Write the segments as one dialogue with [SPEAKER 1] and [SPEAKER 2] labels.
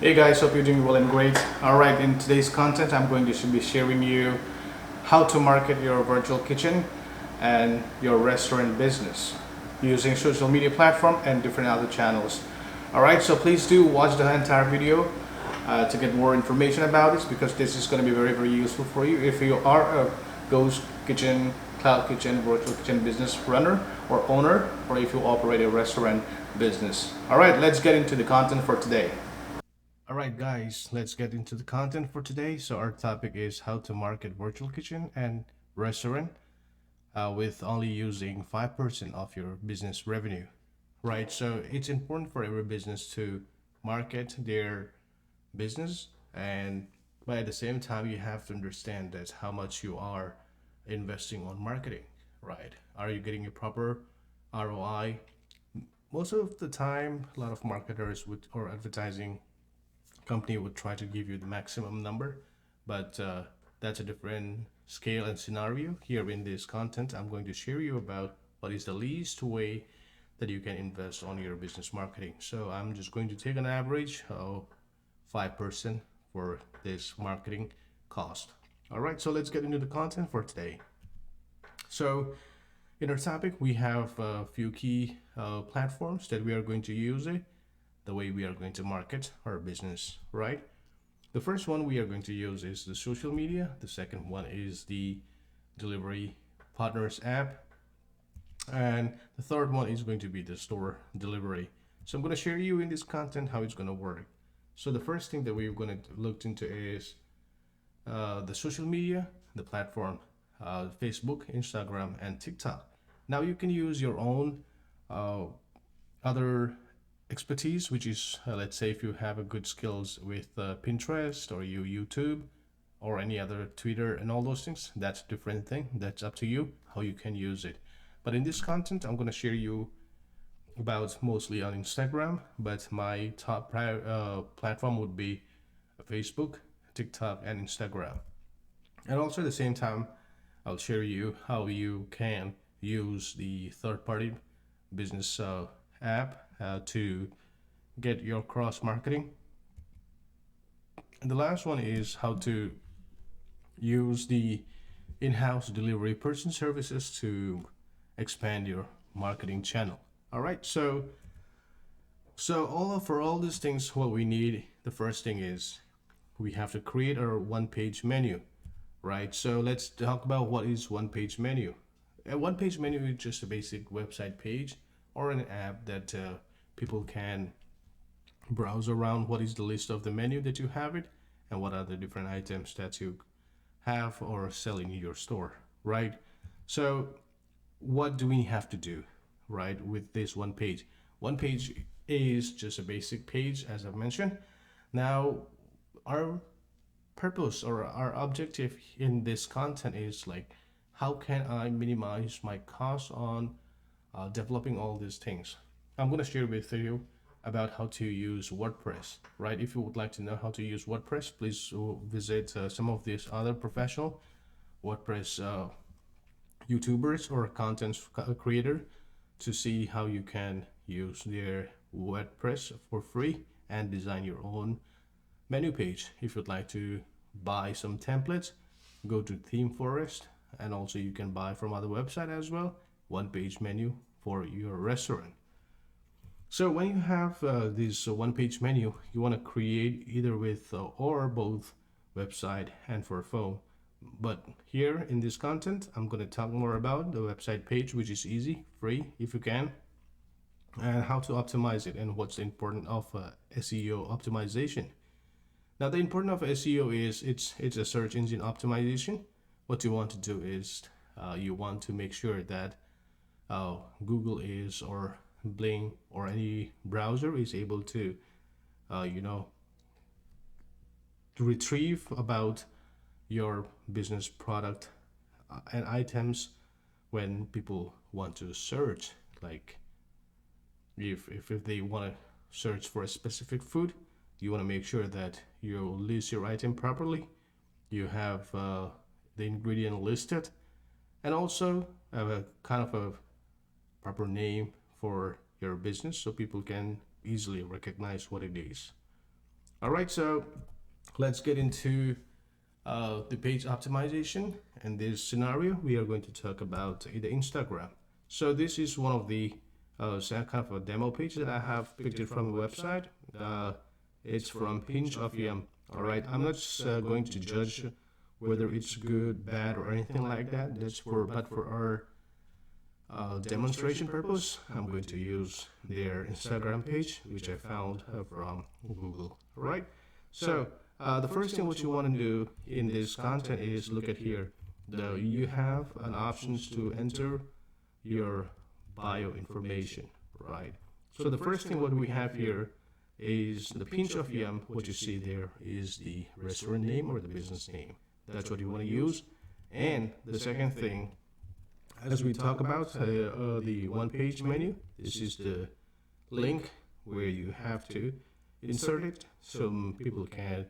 [SPEAKER 1] Hey guys, hope you're doing well and great. Alright, in today's content, I'm going to be sharing you how to market your virtual kitchen and your restaurant business using social media platform and different other channels. Alright, so please do watch the entire video to get more information about this because this is going to be very useful for you if you are a ghost kitchen, cloud kitchen, virtual kitchen business runner or owner, or if you operate a restaurant business. Alright, let's get into the content for today. Alright guys, let's get into the content for today. So our topic is how to market virtual kitchen and restaurant with only using 5% of your business revenue. Right, so it's important for every business to market their business, and but at the same time you have to understand that how much you are investing on marketing, right? Are you getting a proper ROI? Most of the time, a lot of marketers would or advertising company would try to give you the maximum number, but that's a different scale and scenario. Here in this content, I'm going to share you about what is the least way that you can invest on your business marketing. So I'm just going to take an average of 5% for this marketing cost. All right, so let's get into the content for today. So in our topic, we have a few key platforms that we are going to use it the way we are going to market our business, right? The first one we are going to use is the social media. The second one is the delivery partners app. And the third one is going to be the store delivery. So I'm going to share you in this content how it's going to work. So the first thing that we're going to look into is the social media, the platform, Facebook, Instagram, and TikTok. Now you can use your own other expertise, which is let's say if you have a good skills with Pinterest or YouTube or any other Twitter and all those things, that's a different thing. That's up to you how you can use it. But in this content, I'm going to share you about mostly on Instagram, but my top platform would be Facebook, TikTok, and Instagram. And also at the same time, I'll share you how you can use the third-party business app to get your cross marketing. And the last one is how to use the in-house delivery person services to expand your marketing channel. All right, so for all these things, what we need, the first thing is we have to create our one-page menu, right? So let's talk about what is one-page menu. A one-page menu is just a basic website page or an app that people can browse around what is the list of the menu that you have it and what are the different items that you have or sell in your store, right? So what do we have to do, right, with this one page? One page is just a basic page, as I've mentioned. Now, our purpose or our objective in this content is like, how can I minimize my cost on developing all these things? I'm going to share with you about how to use WordPress, right? If you would like to know how to use WordPress, please visit some of these other professional WordPress YouTubers or content creator to see how you can use their WordPress for free and design your own menu page. If you'd like to buy some templates, go to Theme Forest, and also you can buy from other website as well, one page menu for your restaurant. So when you have this one page menu, you want to create either with or both website and for phone. But here in this content, I'm going to talk more about the website page, which is easy, free if you can, and how to optimize it and what's the importance of SEO optimization. Now the importance of SEO is it's a search engine optimization. What you want to do is you want to make sure that Google is or Bing or any browser is able to to retrieve about your business product and items when people want to search, like if they want to search for a specific food, you want to make sure that you list your item properly, you have the ingredient listed, and also have a kind of a proper name for your business so people can easily recognize what it is. All right, so let's get into the page optimization. In this scenario, we are going to talk about the Instagram. So this is one of the kind of a demo page that I have picked it from a website. It's from Pinch of Yum. All right, I'm not going to judge whether it's good, bad, or anything like that. But for our demonstration purpose, I'm going to use their Instagram page, which I found from Google. All right. So the first thing what you want to do in this content is look at here. You have an options to enter your bio information, right? So the first thing what we have here is the Pinch of Yum. What you see there is the restaurant name or the business name. That's what you want to use. And the second thing, as we talk about the one-page menu, this is the link where you have to insert it so people can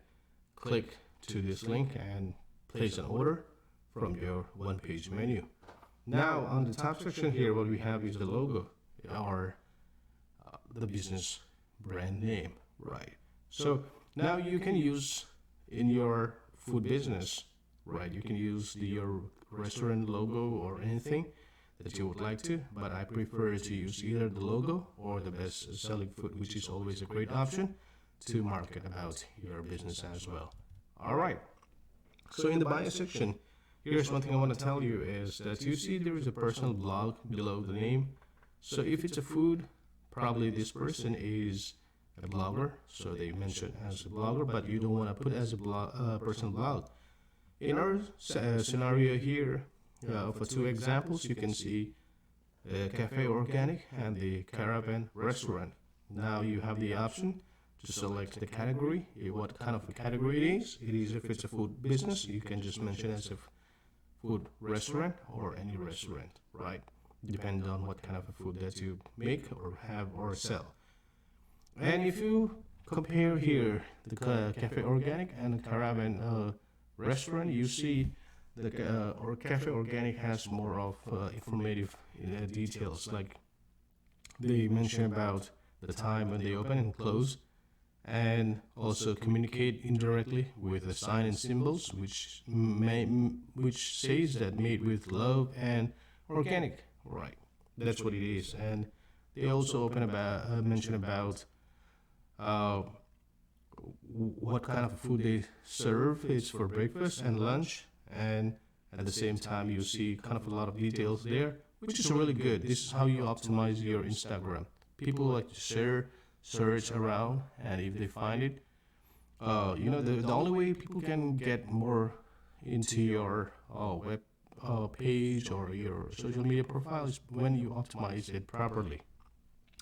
[SPEAKER 1] click to this link and place an order from your one-page menu. Now on the top section here, what we have is the logo or the business brand name, right? So now you can use in your food business, right? You can use your restaurant logo or anything that you would like to, but I prefer to use either the logo or the best selling food, which is always a great option to market about your business as well. All right. So in the bio section, here's one thing I want to tell you is that you see there is a personal blog below the name. So if it's a food, probably this person is a blogger, so they mention as a blogger, but you don't want to put as a personal blog. In our scenario here, for two examples, you can see the Cafe Organic and the Caravan Restaurant. Now you have the option to select the category, what kind of a category it is. It is if it's a food business, you can just mention as a food restaurant or any restaurant, right? Depending on what kind of a food that you make or have or sell. And if you compare here the Cafe Organic and Caravan Restaurant, you see the Cafe Organic has more of informative details, like they mention about the time when they open and close, and also communicate indirectly with the sign and symbols, which says that made with love and organic, right? That's what it is. And they also mention about what kind of food they serve. It's for breakfast and lunch, and at the same time you see kind of a lot of details there, which is really good. This is how you optimize your Instagram. People like to share, search around, and if they find it, the only way people can get more into your web page or your social media profile is when you optimize it properly.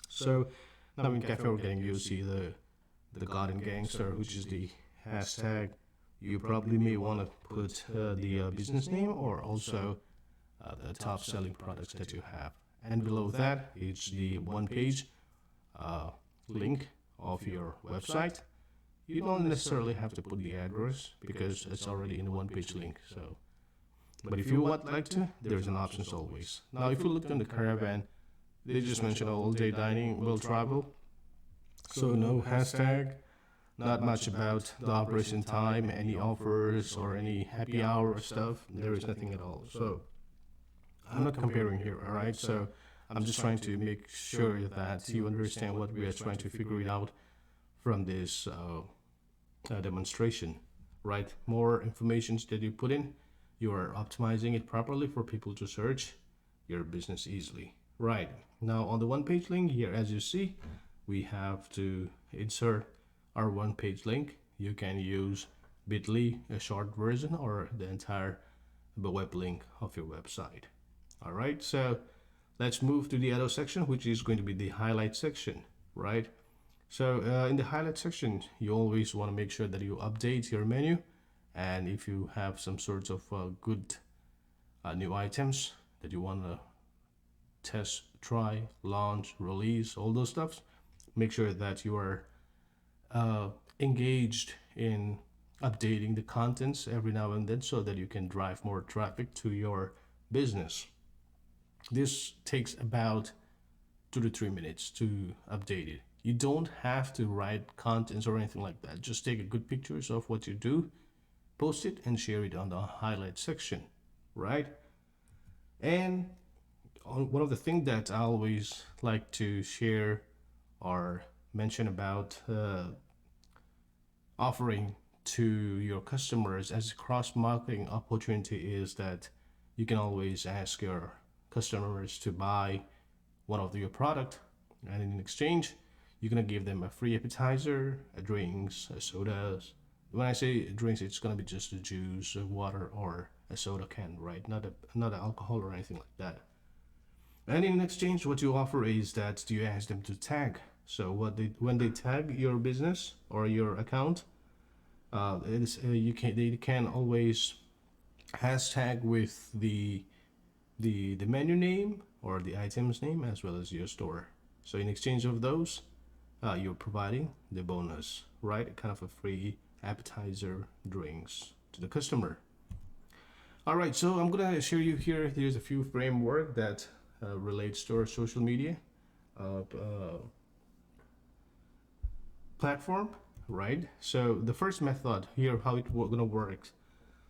[SPEAKER 1] So now in Cafe Organic, you see the Garden Gangster, which is the hashtag. You probably may want to put the business name or also the top selling products that you have. And below that, it's the one page link of your website. You don't necessarily have to put the address because it's already in the one page link. So, but if you would like to, there's an option always. Now, if you look on the Caravan, they just mention all day dining will travel. So no hashtag, not much about the operation time, any offers or any happy hour stuff. There is nothing at all. So I'm not comparing here, all right? So I'm just trying to make sure that you understand what we are trying to figure it out from this demonstration, right? More information that you put in, you are optimizing it properly for people to search your business easily. Right, now on the one page link here, as you see, we have to insert our one page link. You can use bit.ly, a short version, or the entire web link of your website. All right, so let's move to the other section, which is going to be the highlight section, right? So in the highlight section, you always want to make sure that you update your menu, and if you have some sorts of good new items that you want to test, try, launch, release, all those stuff, make sure that you are engaged in updating the contents every now and then so that you can drive more traffic to your business. This takes about 2 to 3 minutes to update it. You don't have to write contents or anything like that. Just take a good pictures of what you do, post it, and share it on the highlight section, right? And one of the things that I always like to share or mention about offering to your customers as a cross marketing opportunity is that you can always ask your customers to buy one of your product, and in exchange you're gonna give them a free appetizer, a drinks, a sodas. When I say drinks, it's gonna be just a juice, a water, or a soda can, right? Not alcohol or anything like that. And in exchange, what you offer is that you ask them to tag. So when they tag your business or your account, they can always hashtag with the menu name or the item's name as well as your store. So in exchange of those, you're providing the bonus, right? Kind of a free appetizer, drinks to the customer. All right, so I'm gonna share you here. Here's a few framework that relates to our social media platform, right? So the first method here, how it gonna work.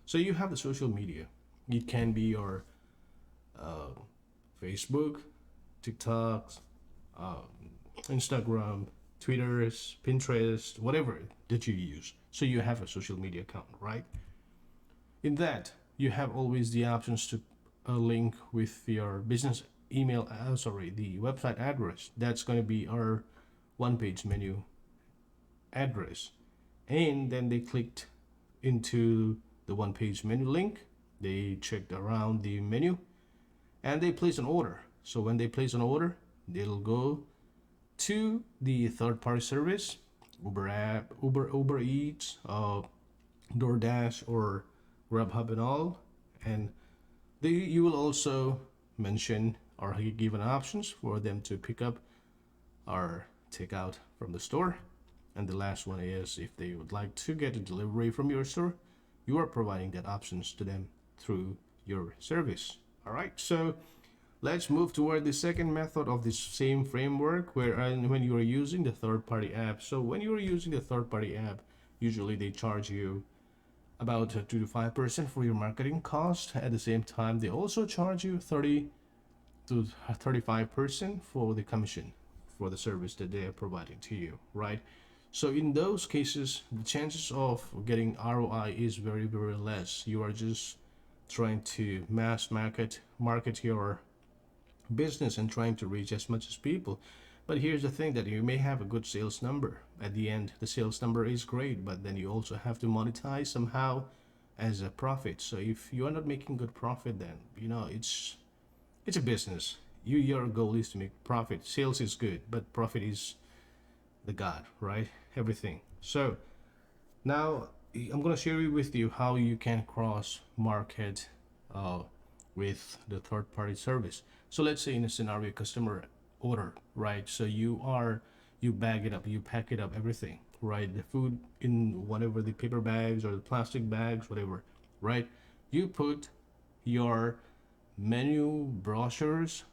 [SPEAKER 1] So you have the social media. It can be your Facebook, TikTok, Instagram, Twitter, Pinterest, whatever that you use. So you have a social media account, right? In that, you have always the options to link with your business email, the website address. That's going to be our one-page menu address. And then they clicked into the one-page menu link. They checked around the menu and they place an order. So when they place an order, they'll go to the third-party service, Uber app, Uber Eats, DoorDash, or Grubhub and all, and you will also mention or give an options for them to pick up or take out from the store. And the last one is if they would like to get a delivery from your store, you are providing that options to them through your service. All right, so let's move toward the second method of this same framework where when you are using the third-party app. So when you are using the third-party app, usually they charge you about 2 to 5% for your marketing cost. At the same time, they also charge you 30 to 35% for the commission for the service that they are providing to you, right? So in those cases, the chances of getting ROI is very, very less. You are just trying to mass market your business and trying to reach as much as people. But here's the thing, that you may have a good sales number. At the end, the sales number is great, but then you also have to monetize somehow as a profit. So if you are not making good profit, then it's a business. Your goal is to make profit. Sales is good, but profit is the god, right? Everything. So now I'm gonna share with you how you can cross market with the third party service. So let's say in a scenario customer order, right? So you bag it up, you pack it up, everything, right? The food in whatever the paper bags or the plastic bags, whatever, right? You put your menu brochures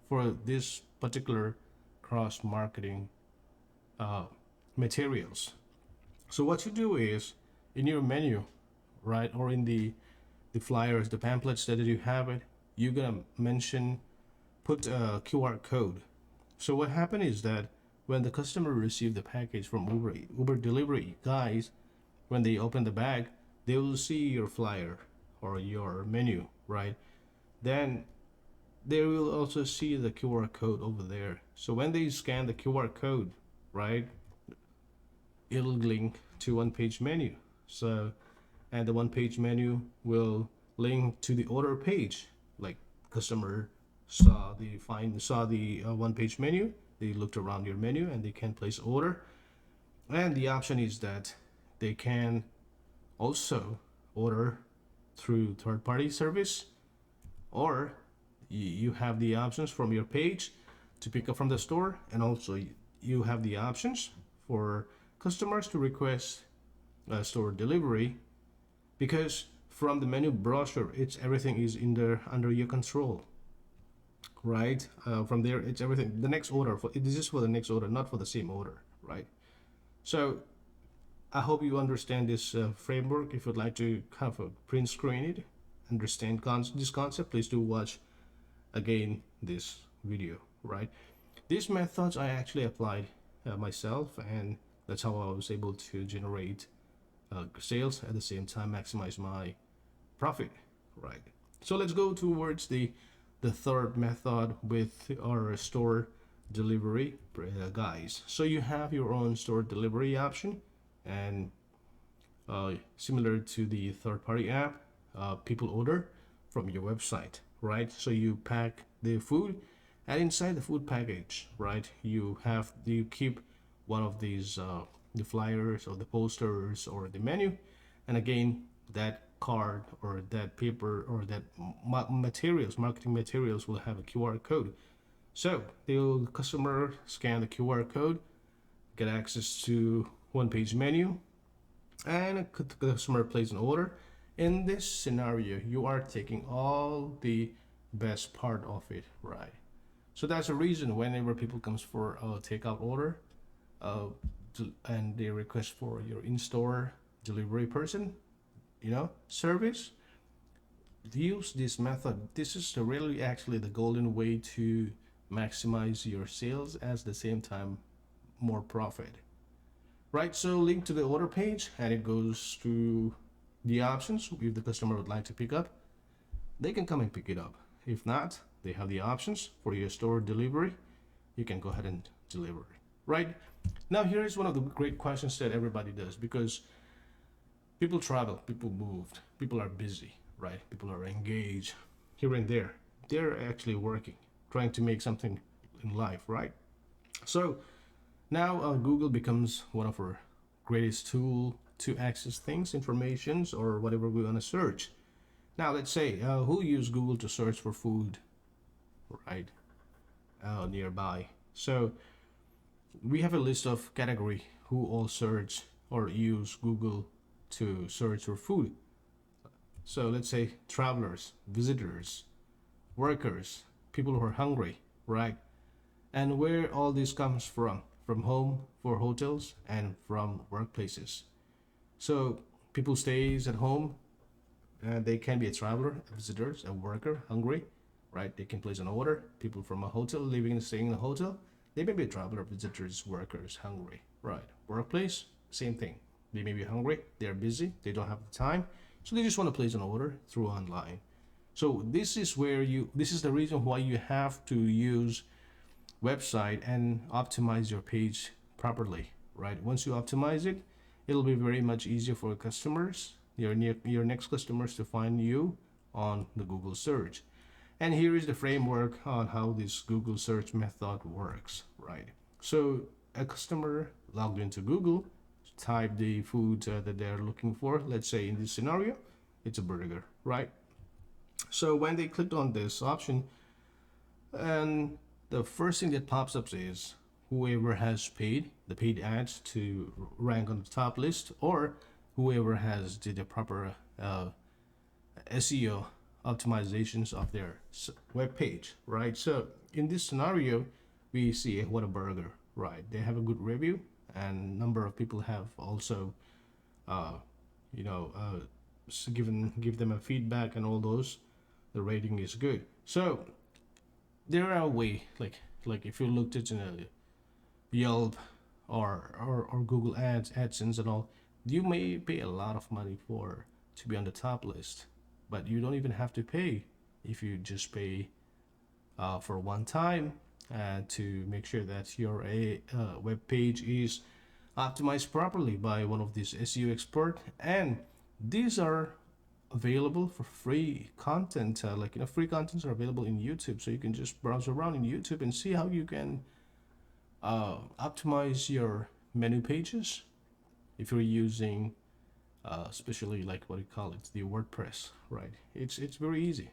[SPEAKER 1] for this particular cross marketing materials. So what you do is in your menu, right, or in the flyers, the pamphlets that you have it, you're gonna put a QR code. So what happened is that when the customer received the package from Uber delivery guys, when they open the bag, they will see your flyer or your menu, right? Then they will also see the QR code over there. So when they scan the QR code, right, it'll link to one page menu. So, and the one page menu will link to the order page. Like customer saw the one page menu, they looked around your menu and they can place order. And the option is that they can also order through third party service, or you have the options from your page to pick up from the store, and also you have the options for customers to request store delivery, because from the menu brochure, it's everything is under your control. right? From there, it's everything. The next order for it is just for the next order, not for the same order, right? So I hope you understand this framework. If you'd like to kind of print screen it, understand this concept, please do watch again this video, right? These methods I actually applied myself, and that's how I was able to generate sales at the same time maximize my profit, right? So let's go towards the third method with our store delivery guys. So you have your own store delivery option, and similar to the third-party app, people order from your website, right? So you pack the food, and inside the food package, right, you keep one of these the flyers or the posters or the menu, and again that card or that paper or that marketing materials will have a QR code. So the customer scan the QR code, get access to one-page menu, and a customer places an order. In this scenario, you are taking all the best part of it, right? So that's the reason whenever people comes for a takeout order, uh, and they request for your in-store delivery person, service, use this method. This is really actually the golden way to maximize your sales at the same time more profit. Right, so link to the order page, and it goes to the options. If the customer would like to pick up, they can come and pick it up. If not, they have the options for your store delivery. You can go ahead and deliver. Right, now here is one of the great questions that everybody does, because people travel, people moved, people are busy, right? People are engaged here and there. They're actually working, trying to make something in life, right? So now Google becomes one of our greatest tool to access things, informations, or whatever we want to search. Now let's say who use Google to search for food, right, nearby. So we have a list of category who all search or use Google to search for food. So let's say travelers, visitors, workers, people who are hungry, right? And where all this comes from home for hotels and from workplaces. So people stays at home, and they can be a traveler, a visitor, a worker, hungry, right? They can place an order. People from a hotel living and staying in a hotel, they may be a traveler, visitors, workers, hungry, right? Workplace, same thing. They may be hungry, they're busy, they don't have the time, so they just want to place an order through online. So this is the reason why you have to use website and optimize your page properly, right? Once you optimize it, it'll be very much easier for customers, your next customers, to find you on the Google search. And here is the framework on how this Google search method works, right? So a customer logged into Google, type the food that they're looking for. Let's say in this scenario, it's a burger, right? So when they clicked on this option, and the first thing that pops up is whoever has paid the paid ads to rank on the top list, or whoever has did the proper SEO optimizations of their web page, right? So in this scenario, we see what a burger, right? They have a good review, and number of people have also, uh, give them a feedback and all those. The rating is good. So there are a way, like if you looked at Yelp or Google Ads, AdSense and all, you may pay a lot of money for to be on the top list, but you don't even have to pay if you just pay for one time to make sure that your web page is optimized properly by one of these SEO expert. And these are available for free content, free contents are available in YouTube, so you can just browse around in YouTube and see how you can optimize your menu pages if you're using especially like what you call it, the WordPress, right? It's very easy.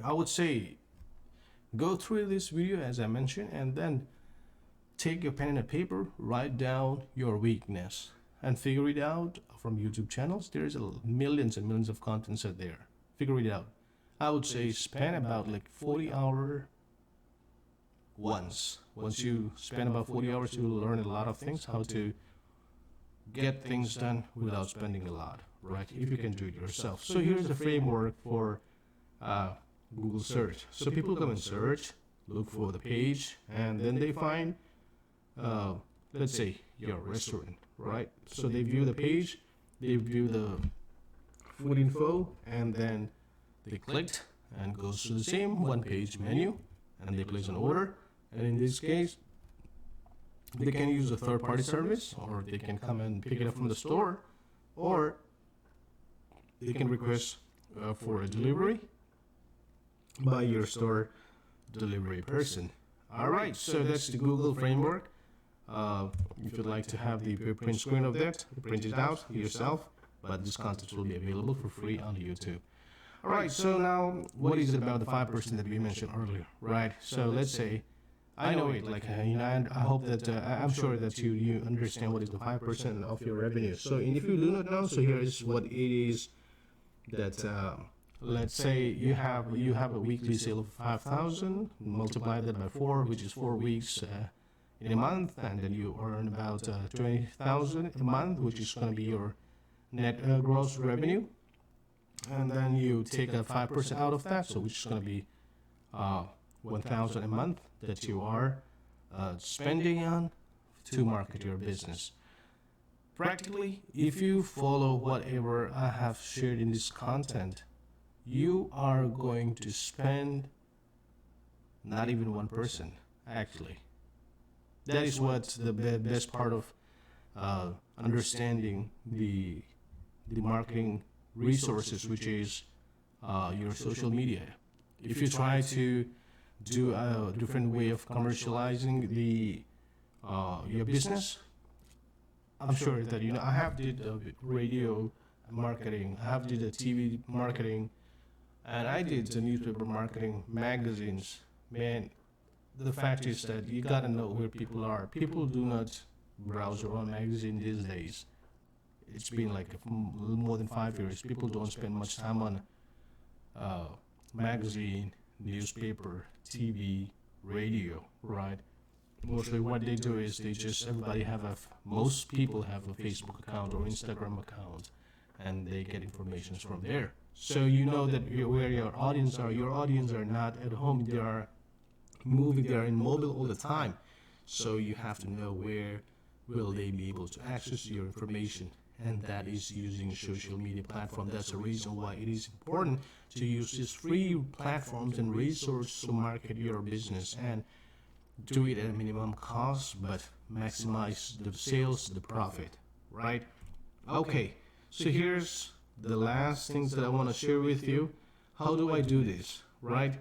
[SPEAKER 1] I would say go through this video as I mentioned, and then take your pen and a paper, write down your weakness and figure it out from YouTube channels. There's millions and millions of contents out there. Figure it out. I would say spend about like 40 hour
[SPEAKER 2] Once you spend about 40 hours, you will learn a lot of things, how to get things done without spending a lot, right? If you can do it yourself. So here's the framework for Google search. So people come and search, look for the page, and then they find, let's say, your restaurant, right? So they view the page, they view the food info, and then they clicked and goes to the same one-page menu, and they place an order. And in this case, they can use a third-party service, or they can come and pick it up from the store, or they can request for a delivery by your store delivery person. All right, so that's the Google framework. If you'd like to have the print screen of that, print it out yourself, but this content will be available for free on YouTube. All right, so now what is it about the 5% that we mentioned earlier, right? So let's say, I know it, like, and I hope that, I'm sure that you understand what is the 5% of your revenue. So, and if you do not know, so here is what it is that, let's say you have a weekly sale of 5,000, multiply that by 4, which is 4 weeks in a month, and then you earn about 20,000 a month, which is going to be your net gross revenue. And then you take a 5% out of that, so which is going to be 1,000 a month that you are spending on to market your business. Practically, if you follow whatever I have shared in this content, you are going to spend not even 1%, actually. That is what's the best part of understanding the marketing resources, which is your social media. If you try to do a different way of commercializing your business, I'm sure that I have did radio marketing, I have did the TV marketing, and I did the newspaper marketing, magazines. Man, the fact is that you gotta know where people are. People do not browse around magazine these days. It's been like more than 5 years. People don't spend much time on magazine, newspaper, TV, radio, right? Mostly what they do is most people have a Facebook account or Instagram account, and they get information from there. So you know that where your audience are. Your audience are not at home. They are moving. They are in mobile all the time. So you have to know where will they be able to access your information, and that is using social media platform. That's the reason why it is important to use these free platforms and resources to market your business, and do it at a minimum cost, but maximize the sales, the profit, right? Okay, so here's the last things that I want to share with you. How do I do this, right?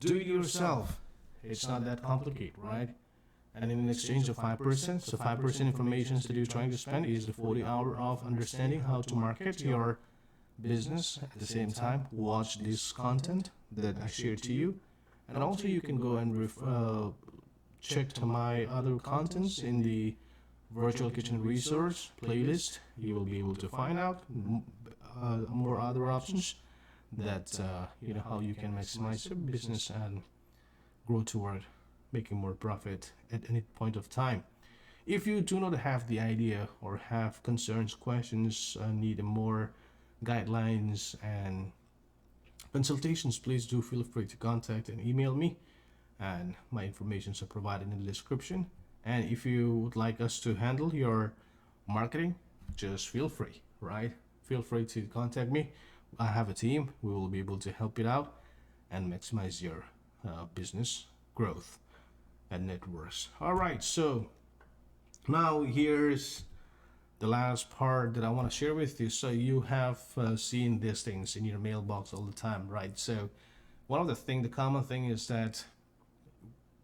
[SPEAKER 2] Do it yourself. It's not that complicated, right? And in exchange of 5%, so 5% information that you're trying to spend is the 40 hour of understanding how to market your business. At the same time, watch this content that I shared to you. And also you can go and check to my other contents in the Virtual Kitchen Resource playlist. You will be able to find out more other options that, how you can maximize your business and grow toward making more profit at any point of time. If you do not have the idea or have concerns, questions, need more guidelines and consultations, please do feel free to contact and email me, and my information are provided in the description. And if you would like us to handle your marketing, just feel free, right? Feel free to contact me. I have a team. We will be able to help it out and maximize your business growth and net worth. All right, so now here's the last part that I want to share with you. So you have seen these things in your mailbox all the time, right? So one of the common thing is that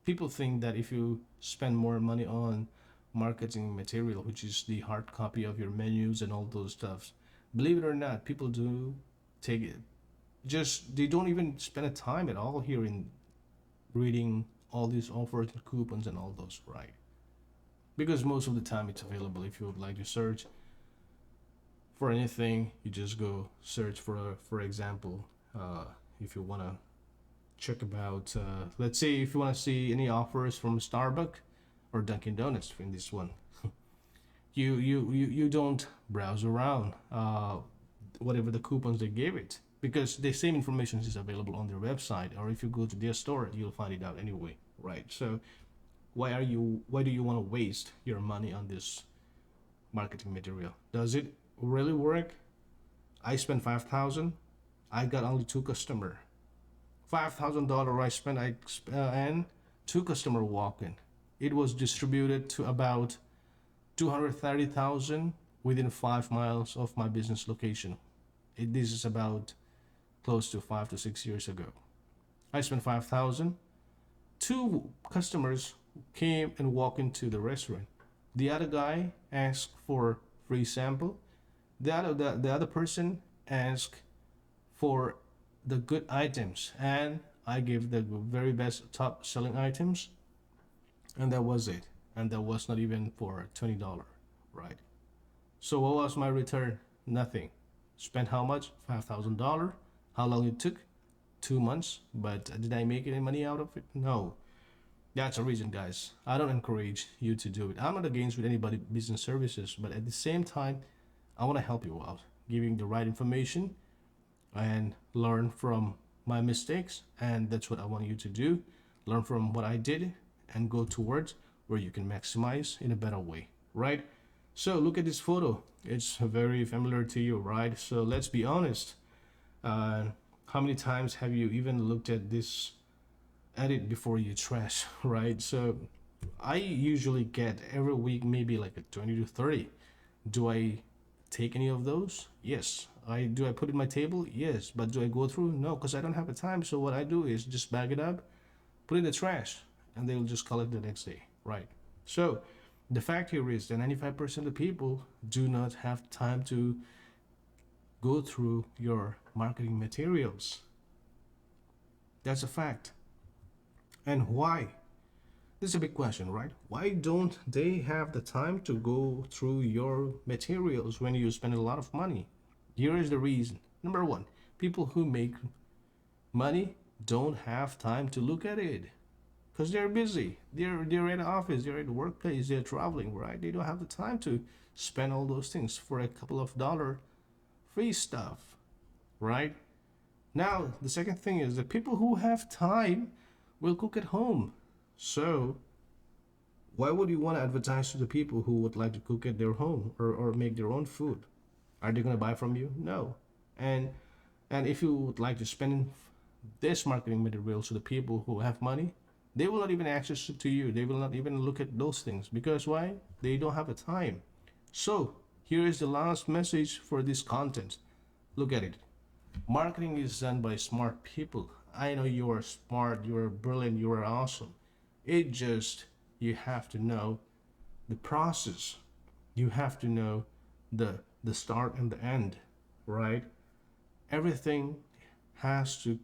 [SPEAKER 2] people think that if you spend more money on marketing material, which is the hard copy of your menus and all those stuffs, believe it or not, people do take it. They don't even spend a time at all here in reading all these offers and coupons and all those, right? Because most of the time it's available. If you would like to search for anything, you just go search for example, if you want to check about, let's say if you want to see any offers from Starbucks or Dunkin' Donuts in this one. You don't browse around whatever the coupons they gave it, because the same information is available on their website, or if you go to their store you'll find it out anyway, right? So why do you want to waste your money on this marketing material? Does it really work? I spent 5,000, I got only 2 customers. $5,000 I spent, and 2 customers walk in. It was distributed to about 230,000 within 5 miles of my business location. This is about close to 5 to 6 years ago. I spent 5,000. 2 customers came and walked into the restaurant. The other guy asked for free sample. The other person asked for the good items, and I gave the very best top selling items, and that was it. And that was not even for $20, right? So what was my return? Nothing. Spent how much? $5,000. How long it took? 2 months. But did I make any money out of it? No. That's the reason, guys. I don't encourage you to do it. I'm not against with anybody business services, but at the same time, I want to help you out, giving the right information and learn from my mistakes. And that's what I want you to do. Learn from what I did and go towards where you can maximize in a better way, right? So look at this photo. It's very familiar to you, right? So let's be honest. How many times have you even looked at this edit before you trash, right? So I usually get every week maybe like a 20 to 30. Do I take any of those? Yes. Do I put it in my table? Yes. But do I go through? No, because I don't have the time. So what I do is just bag it up, put it in the trash, and they will just collect the next day, right? So the fact here is that 95% of people do not have time to go through your marketing materials. That's a fact. And why? This is a big question, right? Why don't they have the time to go through your materials when you spend a lot of money? Here is the reason. Number 1, people who make money don't have time to look at it because they're busy. They're in the office, they're in the workplace, they're traveling, right? They don't have the time to spend all those things for a couple of dollars free stuff, right? Now, the second thing is that people who have time will cook at home. So why would you want to advertise to the people who would like to cook at their home or make their own food? Are they going to buy from you? No. And if you would like to spend this marketing material to the people who have money, they will not even access it to you. They will not even look at those things. Because why? They don't have the time. So here is the last message for this content. Look at it. Marketing is done by smart people. I know you are smart, you are brilliant, you are awesome. It just, you have to know the process. You have to know the start and the end, right? Everything has to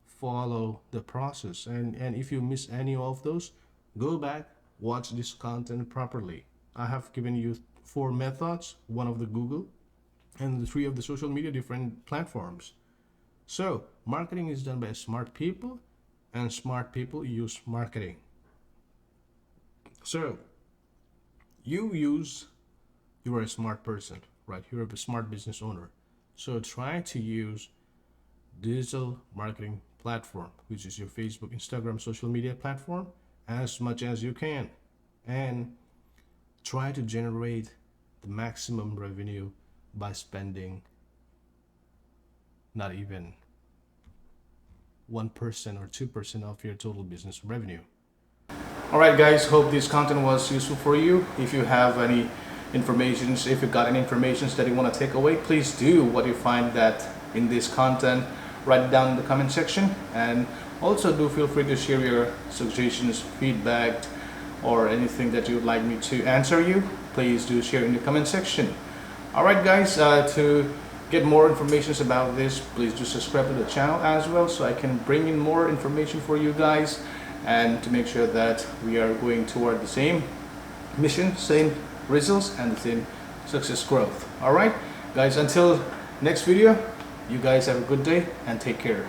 [SPEAKER 2] follow the process. And if you miss any of those, go back, watch this content properly. I have given you 4 methods, 1 of the Google and the 3 of the social media different platforms. So marketing is done by smart people, and smart people use marketing. So you are a smart person, right? You're a smart business owner. So try to use digital marketing platform, which is your Facebook, Instagram, social media platform, as much as you can, and try to generate the maximum revenue by spending not even 1% or 2% of your total business revenue.
[SPEAKER 1] Alright guys, hope this content was useful for you. If you have any informations, if you got any informations that you want to take away, please do what you find that in this content, write it down in the comment section. And also do feel free to share your suggestions, feedback, or anything that you would like me to answer you. Please do share in the comment section. Alright guys, to get more information about this, please do subscribe to the channel as well, so I can bring in more information for you guys, and to make sure that we are going toward the same mission, same results, and the same success growth. Alright guys, until next video, you guys have a good day and take care.